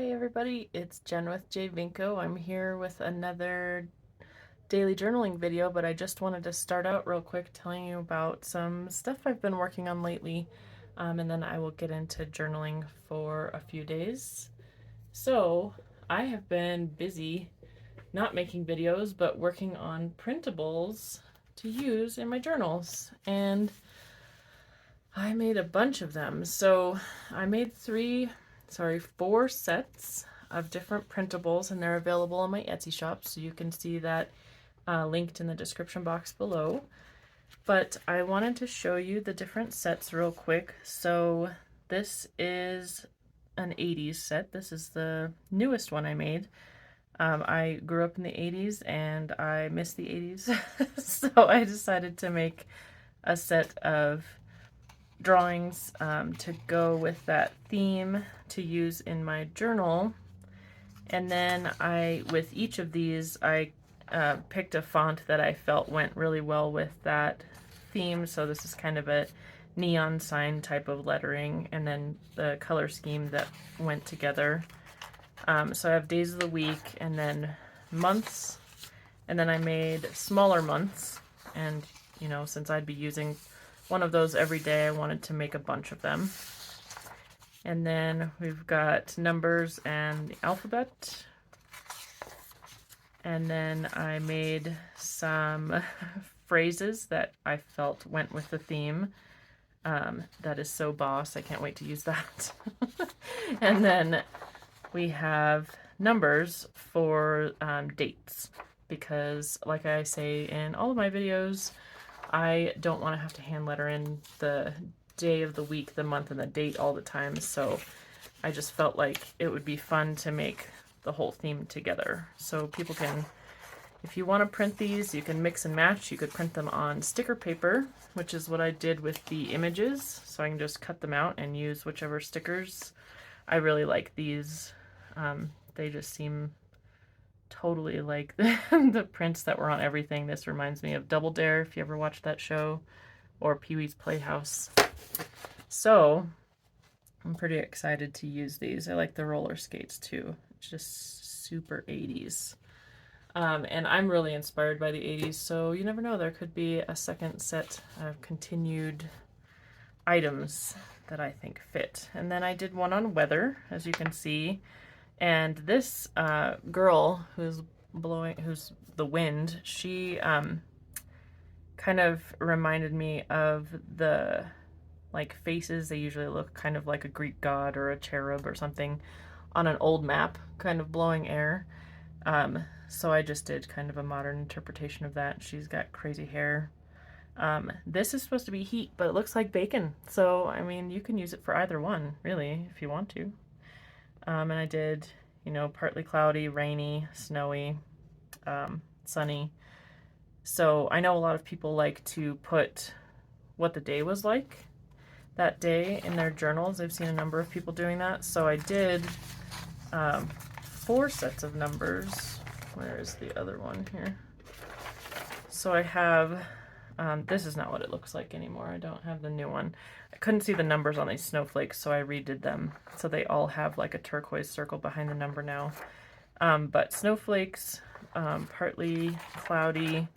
Hi everybody, it's Jen with J Vinco. I'm here with another daily journaling video, but I just wanted to start out real quick telling you about some stuff I've been working on lately, and then I will get into journaling for a few days. So I have been busy not making videos, but working on printables to use in my journals, and I made a bunch of them. So I made four sets of different printables, and they're available on my Etsy shop, so you can see that linked in the description box below. But I wanted to show you the different sets real quick. So this is an 80s set. This is the newest one I made. I grew up in the 80s and I miss the 80s, so I decided to make a set of drawings to go with that theme to use in my journal. And then with each of these, I picked a font that I felt went really well with that theme. So this is kind of a neon sign type of lettering, and then the color scheme that went together. So I have days of the week and then months, and then I made smaller months. And you know, since I'd be using one of those every day, I wanted to make a bunch of them. And then we've got numbers and the alphabet. And then I made some phrases that I felt went with the theme. That is so boss, I can't wait to use that. And then we have numbers for dates, because like I say in all of my videos, I don't want to have to hand letter in the day of the week, the month, and the date all the time, so I just felt like it would be fun to make the whole theme together. So people can, if you want to print these, you can mix and match. You could print them on sticker paper, which is what I did with the images, so I can just cut them out and use whichever stickers. I really like these. They just seem totally like the prints that were on everything. This reminds me of Double Dare, if you ever watched that show, or Pee-wee's Playhouse. So I'm pretty excited to use these. I like the roller skates too. It's just super 80s. And I'm really inspired by the 80s, so you never know, there could be a second set of continued items that I think fit. And then I did one on weather, as you can see. And this girl who's the wind, she kind of reminded me of the like faces. They usually look kind of like a Greek god or a cherub or something on an old map, kind of blowing air. So I just did kind of a modern interpretation of that. She's got crazy hair. This is supposed to be heat, but it looks like bacon. So, I mean, you can use it for either one, really, if you want to. And I did, you know, partly cloudy, rainy, snowy, sunny. So I know a lot of people like to put what the day was like that day in their journals. I've seen a number of people doing that. So I did 4 sets of numbers. Where is the other one here? So I have, this is not what it looks like anymore. I don't have the new one. I couldn't see the numbers on these snowflakes, so I redid them. So they all have like a turquoise circle behind the number now. But snowflakes, partly cloudy,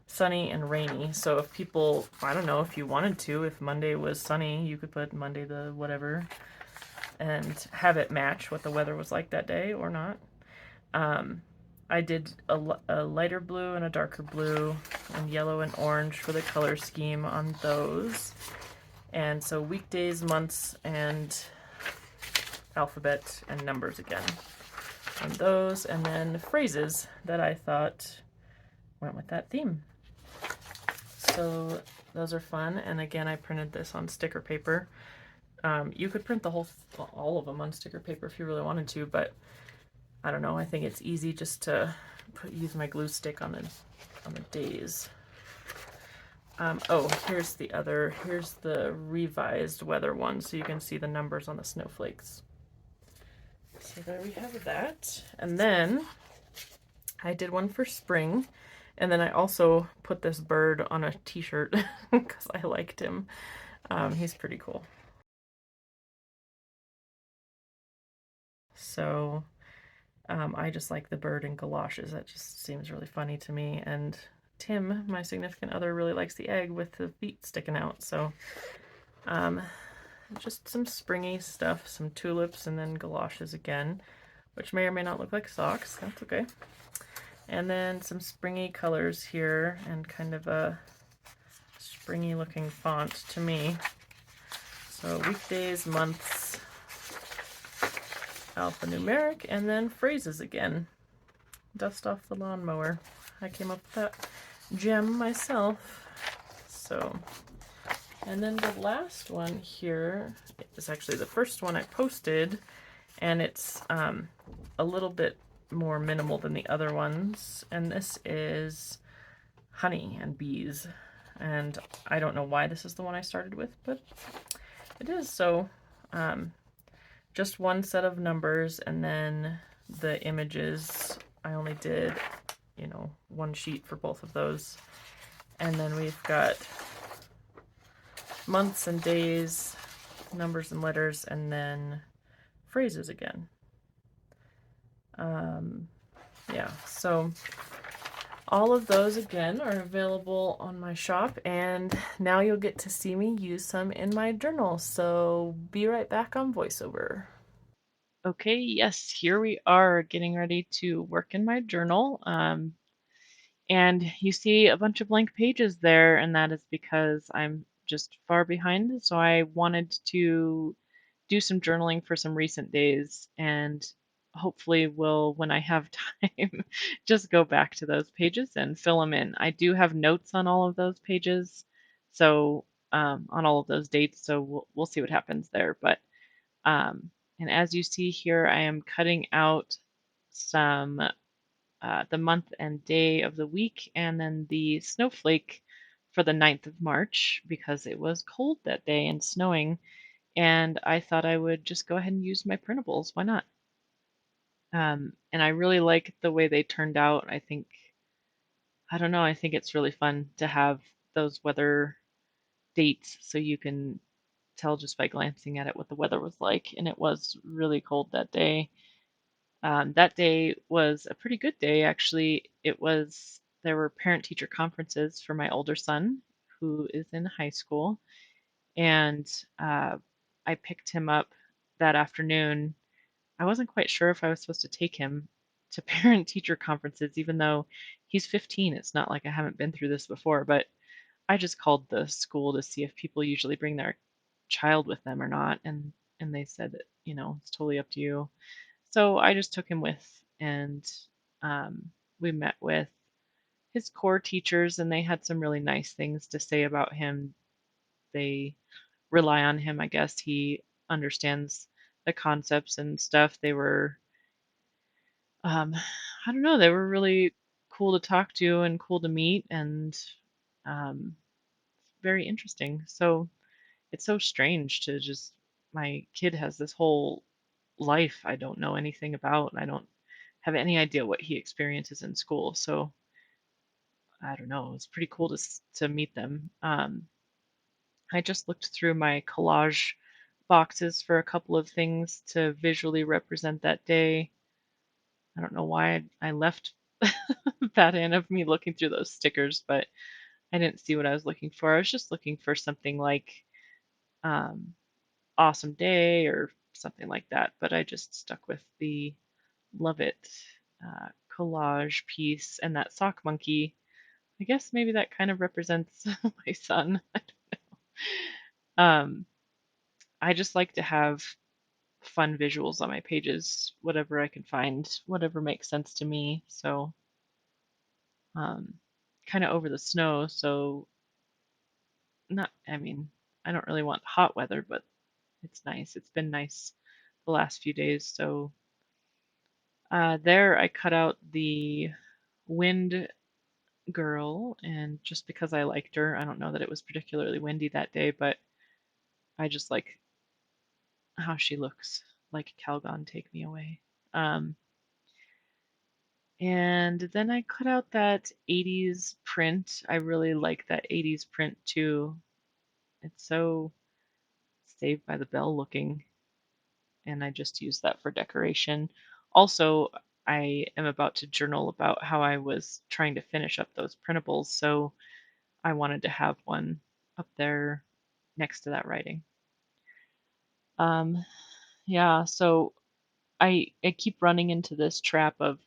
sunny, and rainy. So if people, I don't know, if you wanted to, if Monday was sunny, you could put Monday the whatever and have it match what the weather was like that day or not. I did a lighter blue and a darker blue and yellow and orange for the color scheme on those. And so weekdays, months, and alphabet and numbers again on those, and then phrases that I thought went with that theme. So those are fun. And again, I printed this on sticker paper. You could print all of them on sticker paper if you really wanted to, but I don't know, I think it's easy just to use my glue stick on the days. Oh, here's the revised weather one, so you can see the numbers on the snowflakes. So there we have that. And then I did one for spring, and then I also put this bird on a t-shirt because I liked him. He's pretty cool. So I just like the bird and galoshes. That just seems really funny to me. And Tim, my significant other, really likes the egg with the feet sticking out. So just some springy stuff, some tulips, and then galoshes again, which may or may not look like socks. That's okay. And then some springy colors here and kind of a springy looking font to me. So weekdays, months, alphanumeric, and then phrases again. Dust off the lawnmower. I came up with that gem myself. So, and then the last one here is actually the first one I posted, and it's a little bit more minimal than the other ones. And this is honey and bees. And I don't know why this is the one I started with, but it is. So just one set of numbers, and then the images, I only did, you know, one sheet for both of those. And then we've got months and days, numbers and letters, and then phrases again. Yeah, so all of those again are available on my shop, and now you'll get to see me use some in my journal. So be right back on voiceover. Okay, yes, here we are getting ready to work in my journal. And you see a bunch of blank pages there, and that is because I'm just far behind. So I wanted to do some journaling for some recent days, and hopefully will, when I have time, just go back to those pages and fill them in. I do have notes on all of those pages, so on all of those dates, so we'll see what happens there. But and as you see here, I am cutting out some the month and day of the week, and then the snowflake for the 9th of March because it was cold that day and snowing, and I thought I would just go ahead and use my printables. Why not? And I really like the way they turned out. I don't know, I think it's really fun to have those weather dates so you can tell just by glancing at it what the weather was like, and it was really cold that day. That day was a pretty good day, actually. There were parent-teacher conferences for my older son, who is in high school, and I picked him up that afternoon. I wasn't quite sure if I was supposed to take him to parent-teacher conferences, even though he's 15. It's not like I haven't been through this before, but I just called the school to see if people usually bring their child with them or not, and they said that, you know, it's totally up to you. So I just took him with, and we met with his core teachers, and they had some really nice things to say about him. They rely on him, I guess. He understands the concepts and stuff. They were, I don't know, they were really cool to talk to and cool to meet, and um, very interesting. So it's so strange to just, my kid has this whole life I don't know anything about, and I don't have any idea what he experiences in school. So I don't know. It's pretty cool to meet them. I just looked through my collage boxes for a couple of things to visually represent that day. I don't know why I left that in of me looking through those stickers, but I didn't see what I was looking for. I was just looking for something like um, awesome day or something like that, but I just stuck with the love it collage piece and that sock monkey. I guess maybe that kind of represents my son. um, I just like to have fun visuals on my pages, whatever I can find, whatever makes sense to me. So, um, kind of over the snow. So, not, I mean, I don't really want hot weather, but it's nice. It's been nice the last few days. So, there I cut out the wind girl, and just because I liked her, I don't know that it was particularly windy that day, but I just like how she looks like Calgon, take me away. Um, and then I cut out that 80s print. I really like that 80s print too. It's so Saved by the Bell looking. and I just use that for decoration. Also, I am about to journal about how I was trying to finish up those printables, so I wanted to have one up there next to that writing. Um, yeah, so I keep running into this trap of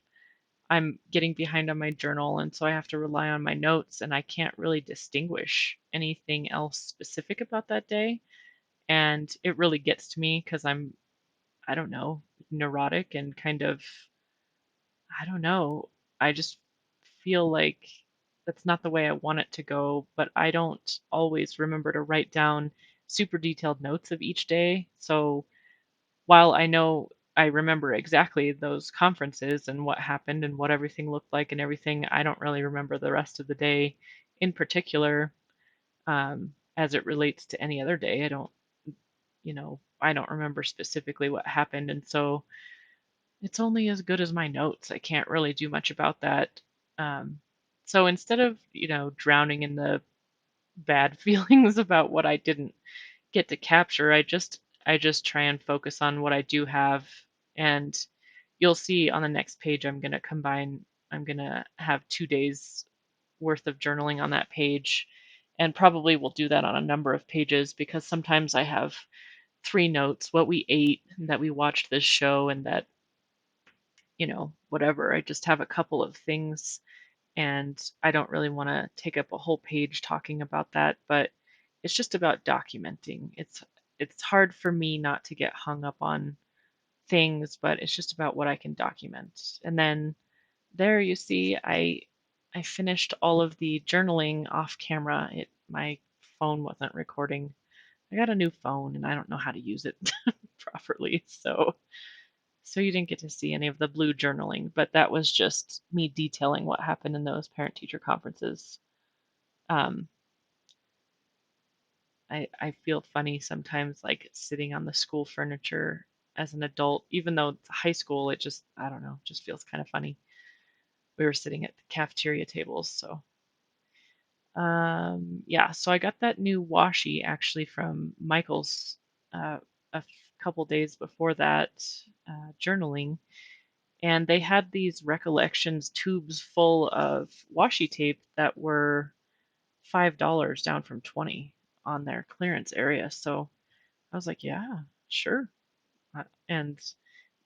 I'm getting behind on my journal, and so I have to rely on my notes, and I can't really distinguish anything else specific about that day. And it really gets to me because I don't know, neurotic and kind of, I don't know, I just feel like that's not the way I want it to go, but I don't always remember to write down super detailed notes of each day. So while I know I remember exactly those conferences and what happened and what everything looked like and everything, I don't really remember the rest of the day in particular, as it relates to any other day. I don't, I don't remember specifically what happened. And so it's only as good as my notes. I can't really do much about that. Um, so instead of, drowning in the bad feelings about what I didn't get to capture, I just try and focus on what I do have. And you'll see on the next page I'm going to have 2 days worth of journaling on that page, and probably will do that on a number of pages because sometimes I have 3 notes, what we ate, that we watched this show, and that, whatever. I just have a couple of things, and I don't really want to take up a whole page talking about that, but it's just about documenting. It's hard for me not to get hung up on things, but it's just about what I can document. And then there you see I finished all of the journaling off camera. My phone wasn't recording. I got a new phone and I don't know how to use it properly. So you didn't get to see any of the blue journaling, but that was just me detailing what happened in those parent teacher conferences. Um, I feel funny sometimes, like sitting on the school furniture as an adult, even though it's high school, it just, I don't know, just feels kind of funny. We were sitting at the cafeteria tables, so yeah, so I got that new washi actually from Michael's couple days before that, journaling, and they had these recollections tubes full of washi tape that were $5 down from 20 on their clearance area. So I was like, yeah, sure. And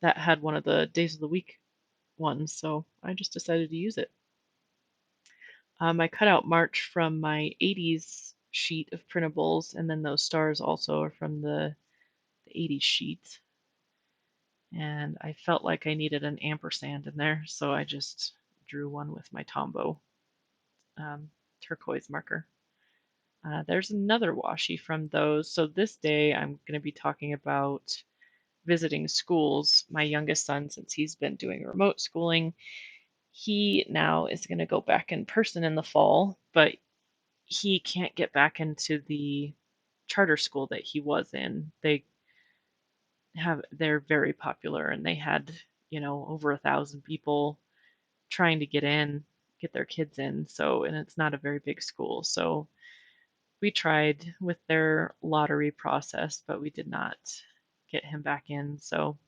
that had one of the days of the week ones, so I just decided to use it. I cut out March from my 80s sheet of printables, and then those stars also are from the 80s sheet. And I felt like I needed an ampersand in there, so I just drew one with my Tombow turquoise marker. There's another washi from those. So this day I'm going to be talking about visiting schools. My youngest son, since he's been doing remote schooling, he now is going to go back in person in the fall, but he can't get back into the charter school that he was in. They're very popular, and they had, over 1,000 people trying to get their kids in. So, and it's not a very big school. So we tried with their lottery process, but we did not get him back in. So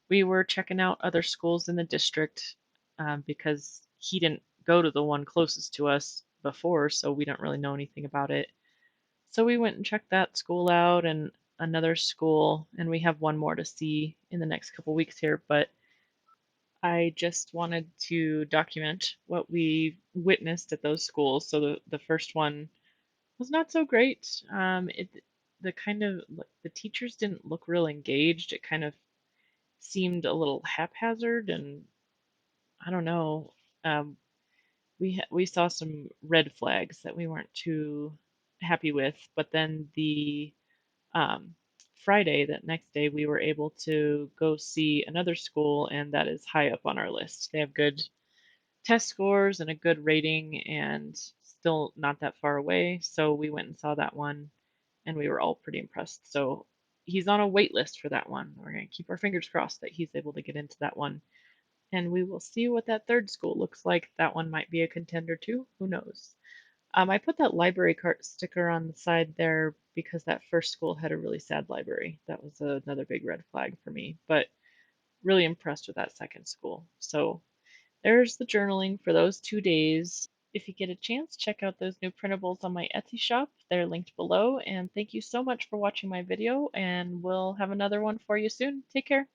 we were checking out other schools in the district, because he didn't go to the one closest to us before, so we don't really know anything about it. So we went and checked that school out and another school, and we have one more to see in the next couple weeks here. But I just wanted to document what we witnessed at those schools. So the first one was not so great. The teachers didn't look real engaged. It kind of seemed a little haphazard, and I don't know. Um, we saw some red flags that we weren't too happy with, but then the um, Friday, that next day, we were able to go see another school, and that is high up on our list. They have good test scores and a good rating, and still not that far away. So we went and saw that one, and we were all pretty impressed. So he's on a wait list for that one. We're going to keep our fingers crossed that he's able to get into that one. And we will see what that third school looks like. That one might be a contender too. Who knows? I put that library card sticker on the side there because that first school had a really sad library. That was another big red flag for me, but really impressed with that second school. So there's the journaling for those 2 days. If you get a chance, check out those new printables on my Etsy shop. They're linked below. And thank you so much for watching my video, and we'll have another one for you soon. Take care.